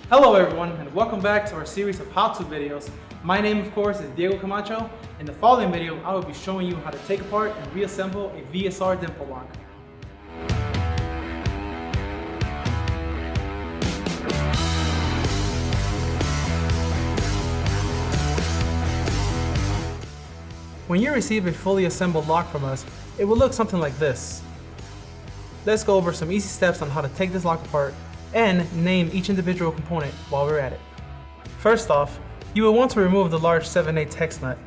Hello everyone, and welcome back to our series of how-to videos. My name, of course, is Diego Camacho. In the following video, I will be showing you how to take apart and reassemble a VSR Dimple Lock. When you receive a fully assembled lock from us, it will look something like this. Let's go over some easy steps on how to take this lock apart and name each individual component while we're at it. First off, you will want to remove the large 7/8 hex nut.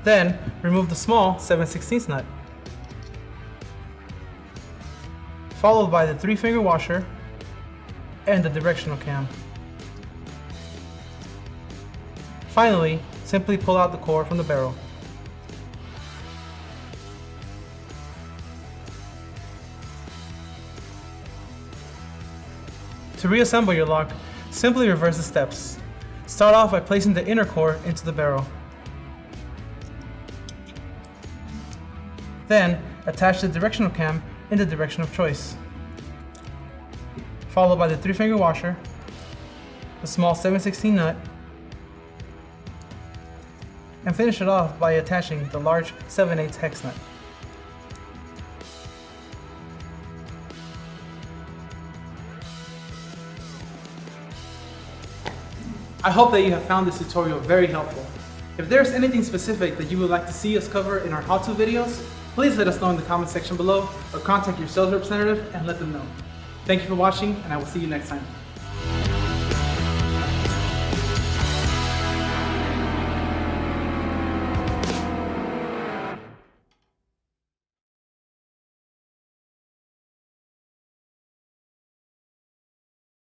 Then, remove the small 7/16 nut, followed by the 3-finger washer and the directional cam. Finally, simply pull out the core from the barrel. To reassemble your lock, simply reverse the steps. Start off by placing the inner core into the barrel. Then, attach the directional cam in the direction of choice, followed by the 3-finger washer, the small 7/16 nut, and finish it off by attaching the large 7/8 hex nut. I hope that you have found this tutorial very helpful. If there's anything specific that you would like to see us cover in our how-to videos, please let us know in the comment section below or contact your sales representative and let them know. Thank you for watching, and I will see you next time.